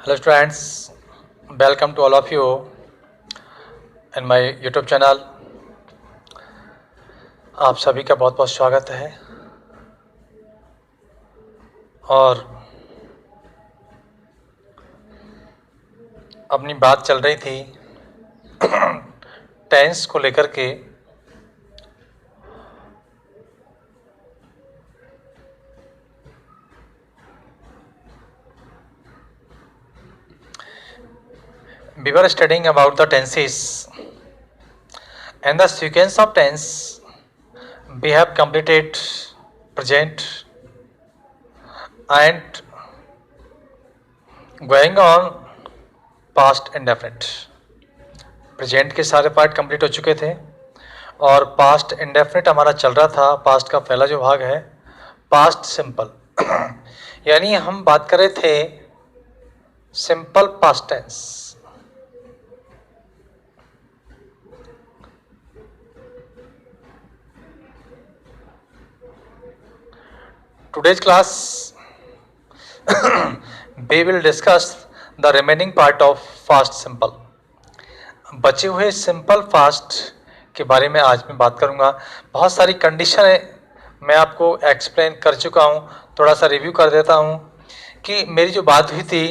Hello students, welcome to all of you in my YouTube channel. आप सभी का बहुत बहुत स्वागत है। और अपनी बात चल रही थी टेंस को लेकर के। We were studying about the tenses and the sequence of tense. We have completed present and going on past indefinite. Present के सारे पार्ट कंप्लीट हो चुके थे और पास्ट इंडेफिनिट हमारा चल रहा था। पास्ट का पहला जो भाग है पास्ट सिंपल यानी हम बात कर रहे थे simple past tense. Today's class we will discuss the remaining part of fast simple. बचे हुए सिंपल फास्ट के बारे में आज मैं बात करूंगा। बहुत सारी कंडीशन है, मैं आपको एक्सप्लेन कर चुका हूं, थोड़ा सा रिव्यू कर देता हूं कि मेरी जो बात हुई थी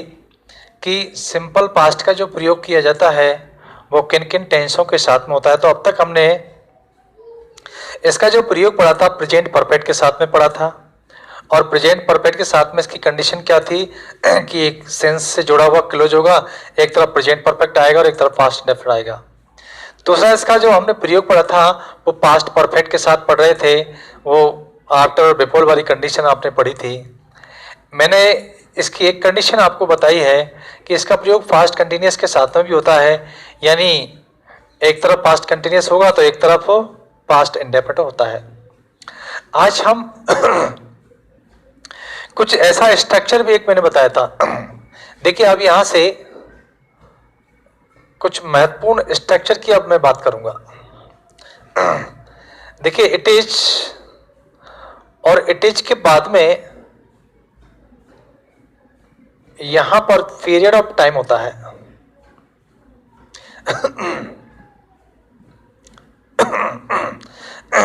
कि सिंपल पास्ट का जो प्रयोग किया जाता है वो किन किन टेंसों के साथ में होता है। तो अब तक हमने इसका जो प्रयोग पढ़ा था प्रेजेंट परफेक्ट के साथ में पढ़ा था और प्रेजेंट परफेक्ट के साथ में इसकी कंडीशन क्या थी कि एक सेंस से जुड़ा हुआ क्लोज होगा, एक तरफ प्रेजेंट परफेक्ट आएगा और एक तरफ पास्ट इंडेफिनिट आएगा। दूसरा इसका जो हमने प्रयोग पढ़ा था वो पास्ट परफेक्ट के साथ पढ़ रहे थे, वो आफ्टर और बिफोर वाली कंडीशन आपने पढ़ी थी। मैंने इसकी एक कंडीशन आपको बताई है कि इसका प्रयोग फास्ट कंटिन्यूस के साथ में भी होता है, यानी एक तरफ पास्ट कंटिन्यूस होगा तो एक तरफ पास्ट इंडेफिनिट होता है। आज हम कुछ ऐसा स्ट्रक्चर भी एक मैंने बताया था। देखिए अब यहां से कुछ महत्वपूर्ण स्ट्रक्चर की अब मैं बात करूंगा। देखिए इट इज और इट इज के बाद में यहां पर पीरियड ऑफ टाइम होता है।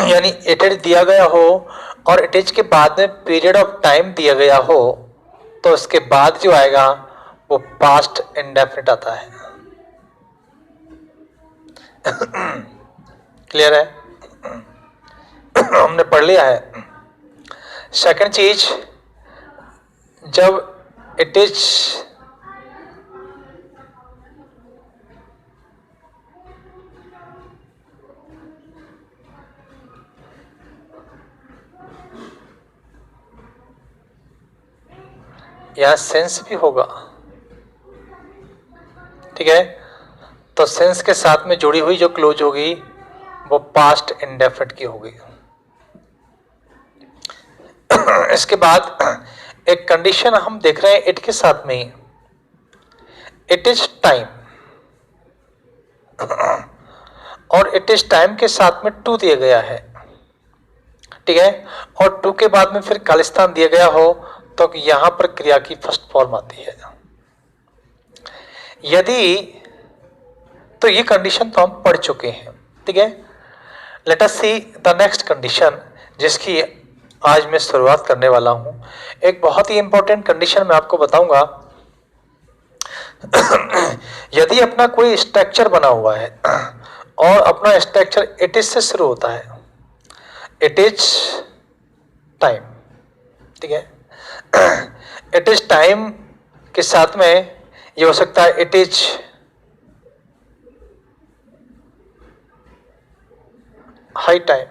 यानी इट इज दिया गया हो और इट इज के बाद में पीरियड ऑफ टाइम दिया गया हो तो उसके बाद जो आएगा वो पास्ट इंडेफिनिट आता है। क्लियर है? हमने पढ़ लिया है। सेकंड चीज, जब इट इज यहां सेंस भी होगा, ठीक है, तो सेंस के साथ में जुड़ी हुई जो क्लोज होगी वो पास्ट इंडेफिनिट की होगी। इसके बाद एक कंडीशन हम देख रहे हैं इट के साथ में, इट इज टाइम, और इट इज टाइम के साथ में टू दिया गया है, ठीक है, और टू के बाद में फिर खालिस्तान दिया गया हो तो यहां पर क्रिया की फर्स्ट फॉर्म आती है। यदि तो ये कंडीशन तो हम पढ़ चुके हैं, ठीक है। Let us see the next condition जिसकी आज मैं शुरुआत करने वाला हूं। एक बहुत ही इंपॉर्टेंट कंडीशन मैं आपको बताऊंगा। यदि अपना कोई स्ट्रक्चर बना हुआ है और अपना स्ट्रक्चर इट इज से शुरू होता है, इट इज टाइम, ठीक है, इट इज टाइम के साथ में ये हो सकता है इट इज हाई टाइम,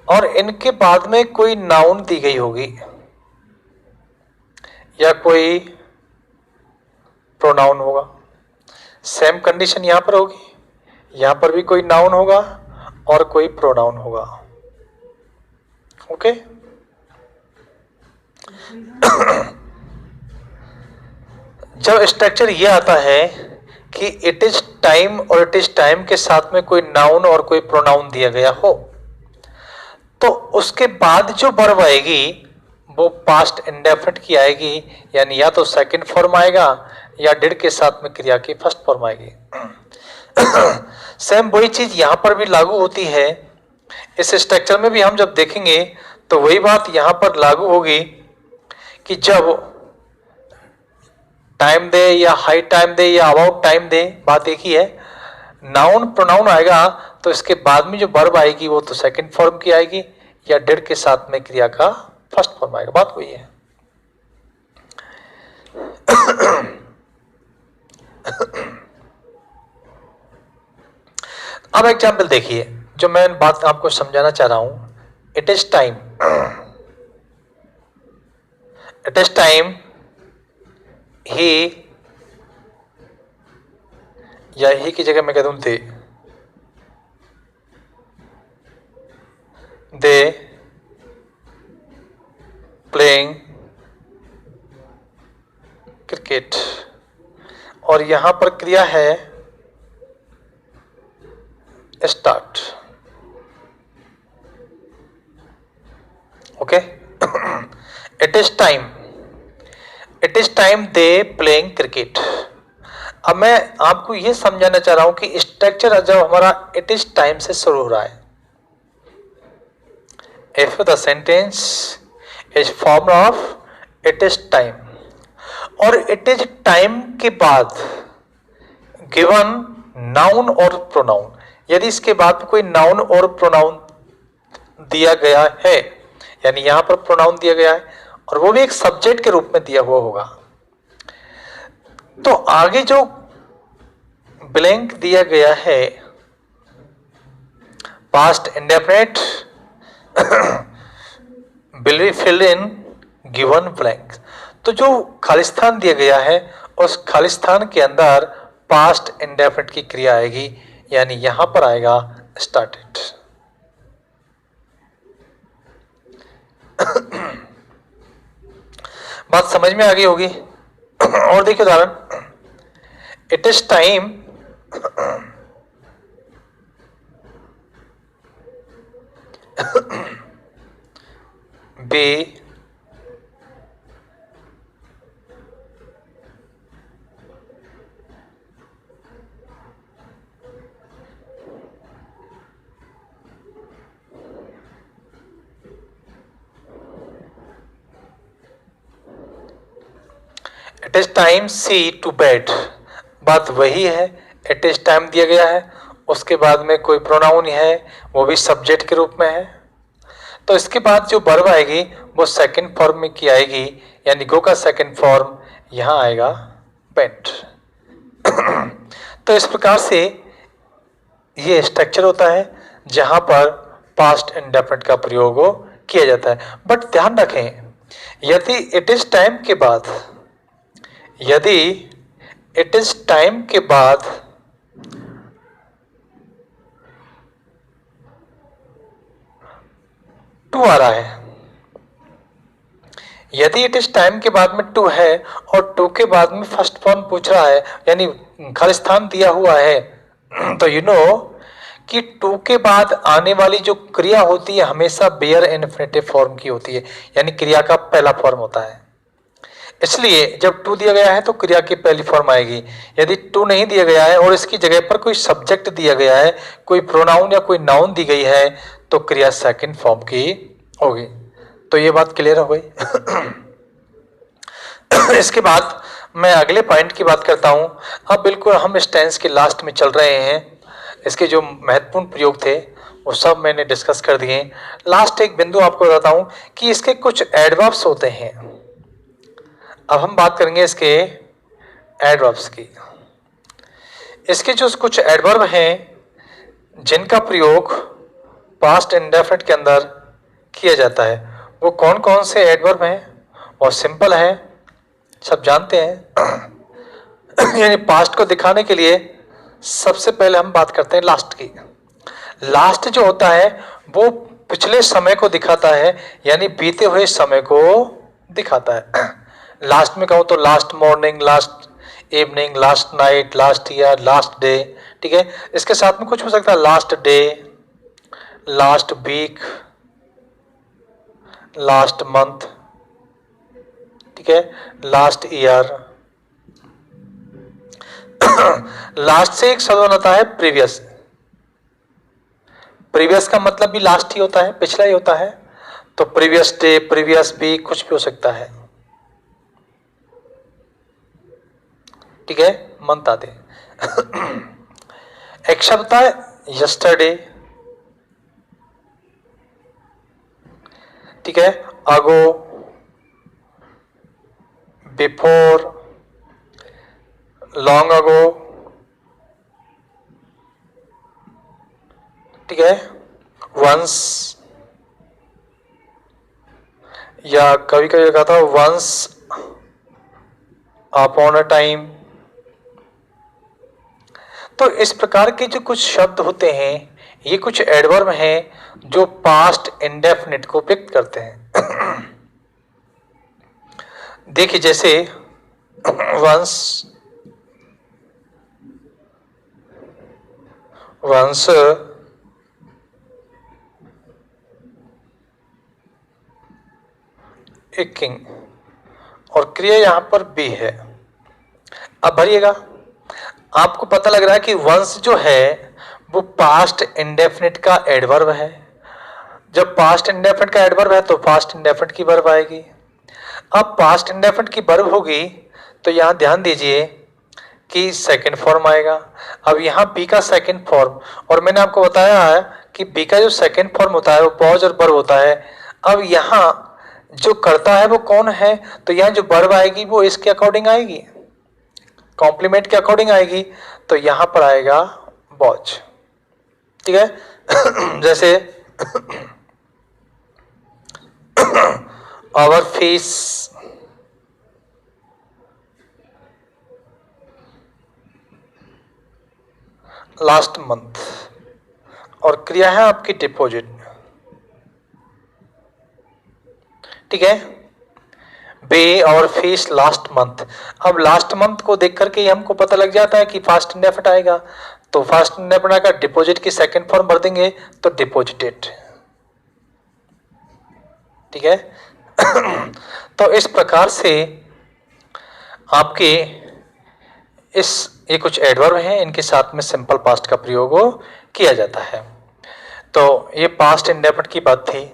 और इनके बाद में कोई नाउन दी गई होगी या कोई प्रोनाउन होगा। सेम कंडीशन यहां पर होगी, यहां पर भी कोई नाउन होगा और कोई प्रोनाउन होगा। ओके जब स्ट्रक्चर ये आता है कि इट इज टाइम और इट इज टाइम के साथ में कोई नाउन और कोई प्रोनाउन दिया गया हो तो उसके बाद जो वर्ब आएगी वो पास्ट इंडेफिनिट की आएगी, यानी या तो सेकंड फॉर्म आएगा या डिड के साथ में क्रिया की फर्स्ट फॉर्म आएगी। सेम वही चीज यहां पर भी लागू होती है। इस स्ट्रक्चर में भी हम जब देखेंगे तो वही बात यहां पर लागू होगी कि जब टाइम दे या हाई टाइम दे या अबाउट टाइम दे, बात एक ही है। नाउन प्रोनाउन आएगा तो इसके बाद में जो वर्ब आएगी वो तो सेकंड फॉर्म की आएगी या डिड के साथ में क्रिया का फर्स्ट फॉर्म आएगा, बात वही है। अब एग्जाम्पल देखिए जो मैं बात आपको समझाना चाह रहा हूं। It is time, it is time ही, या ही की जगह मैं कह दूं दे प्लेइंग क्रिकेट, और यहां पर क्रिया है start. Okay, it is time, it is time they playing cricket. अब मैं आपको यह समझाना चाह रहा हूं कि स्ट्रक्चर जब हमारा इट इज टाइम से शुरू हो रहा है, if the sentence is form of it is time, और इट इज टाइम के बाद गिवन नाउन और प्रोनाउन, यदि इसके बाद कोई नाउन और प्रोनाउन दिया गया है, यानी यहां पर प्रोनाउन दिया गया है और वो भी एक सब्जेक्ट के रूप में दिया हुआ होगा, तो आगे जो ब्लैंक दिया गया है past indefinite will be filled in given blank. तो जो खालिस्तान दिया गया है उस खालिस्तान के अंदर पास्ट इंडेफिनिट की क्रिया आएगी, यानी यहां पर आएगा स्टार्टेड। बात समझ में आ गई होगी। और देखिए उदाहरण, it is time be it is time see to bed, बात वही है। इट इज टाइम दिया गया है, उसके बाद में कोई प्रोनाउन है वो भी सब्जेक्ट के रूप में है, तो इसके बाद जो वर्ब आएगी वो सेकंड फॉर्म में की आएगी, यानी गो का सेकंड फॉर्म यहां आएगा पेंट। तो इस प्रकार से ये स्ट्रक्चर होता है जहां पर पास्ट इंडेफिनिट का प्रयोग किया जाता है। बट ध्यान रखें, यदि इट इज टाइम के बाद, यदि इट इज टाइम के बाद टू आ रहा है, यदि इट इज टाइम के बाद में टू है और टू के बाद में फर्स्ट फॉर्म पूछ रहा है, यानी खालिस्तान दिया हुआ है, तो यू नो कि टू के बाद आने वाली जो क्रिया होती है हमेशा बेयर इन्फिनेटिव फॉर्म की होती है, यानी क्रिया का पहला फॉर्म होता है। इसलिए जब टू दिया गया है तो क्रिया की पहली फॉर्म आएगी। यदि टू नहीं दिया गया है और इसकी जगह पर कोई सब्जेक्ट दिया गया है, कोई प्रोनाउन या कोई नाउन दी गई है, तो क्रिया सेकंड फॉर्म की होगी। तो ये बात क्लियर हो गई। इसके बाद मैं अगले पॉइंट की बात करता हूं। अब बिल्कुल हम इस टेंस के लास्ट में चल रहे हैं। इसके जो महत्वपूर्ण प्रयोग थे वो सब मैंने डिस्कस कर दिए। लास्ट एक बिंदु आपको बताता हूं कि इसके कुछ एडवर्ब्स होते हैं। अब हम बात करेंगे इसके एडवर्ब्स की। इसके जो कुछ एडवर्ब हैं जिनका प्रयोग पास्ट इंडेफिनिट के अंदर किया जाता है, वो कौन कौन से एडवर्ब हैं? बहुत सिंपल है, सब जानते हैं। यानी पास्ट को दिखाने के लिए सबसे पहले हम बात करते हैं लास्ट की। लास्ट जो होता है वो पिछले समय को दिखाता है, यानी बीते हुए समय को दिखाता है। लास्ट में कहूँ तो last morning, last evening, last night, last year, last day, ठीक है। इसके साथ में कुछ हो सकता है last day, last week, last month, ठीक है, लास्ट ईयर। लास्ट से एक शब्द बनता है प्रीवियस। प्रीवियस का मतलब भी लास्ट ही होता है, पिछला ही होता है, तो प्रीवियस डे, प्रीवियस वीक, कुछ भी हो सकता है। ठीक है, मंथ आते एक शब्द है यस्टरडे, ठीक है, अगो, बिफोर, लॉन्ग अगो, ठीक है, वंस, या कभी कभी कहा था वंस अपॉन अ टाइम। तो इस प्रकार के जो कुछ शब्द होते हैं, ये कुछ एडवर्ब हैं जो पास्ट इंडेफिनिट को व्यक्त करते हैं। देखिए जैसे वंस, वंस, ए किंग, और क्रिया यहां पर बी है। अब भरिएगा, आपको पता लग रहा है कि वंस जो है वो पास्ट इंडेफिनिट का एडवर्ब है। जब पास्ट इंडेफिनिट का एडवर्ब है तो पास्ट इंडेफिनिट की वर्ब आएगी। अब पास्ट इंडेफिनिट की वर्ब होगी तो यहां ध्यान दीजिए कि सेकंड फॉर्म आएगा। अब यहाँ बी का सेकंड फॉर्म, और मैंने आपको बताया है कि बी का जो सेकंड फॉर्म होता है वो पॉज और वर्ब होता है। अब यहाँ जो करता है वो कौन है, तो यहाँ जो वर्ब आएगी वो इसके अकॉर्डिंग आएगी, कॉम्प्लीमेंट के अकॉर्डिंग आएगी, तो यहां पर आएगा वॉच। ठीक है। जैसे आवर फीस, लास्ट मंथ, और क्रिया है आपकी डिपॉजिट। ठीक है, पे और फीस लास्ट मंथ। अब लास्ट मंथ को देख करके हमको पता लग जाता है कि फास्ट इंडेफिनिट आएगा, तो फास्ट इंडेफिनिट आएगा, डिपॉजिट की सेकंड फॉर्म भर देंगे तो डिपॉजिटेड। ठीक है। तो इस प्रकार से आपके ये कुछ एडवर्ब हैं, इनके साथ में सिंपल पास्ट का प्रयोग किया जाता है। तो ये पास्ट इंडेफिनिट की बात थी।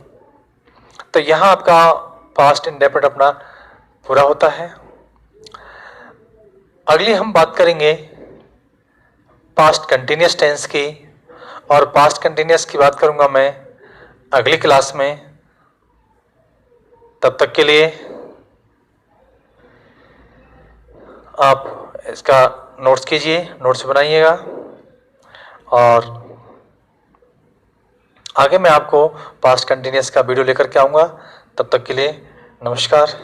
तो यहां आपका पास्ट इंडेफिनिट अपना पूरा होता है। अगली हम बात करेंगे पास्ट कंटिन्यूअस टेंस की, और पास्ट कंटिन्यूअस की बात करूंगा मैं अगली क्लास में। तब तक के लिए आप इसका नोट्स कीजिए, नोट्स बनाइएगा, और आगे मैं आपको पास्ट कंटिन्यूअस का वीडियो लेकर के आऊँगा। तब तक के लिए नमस्कार।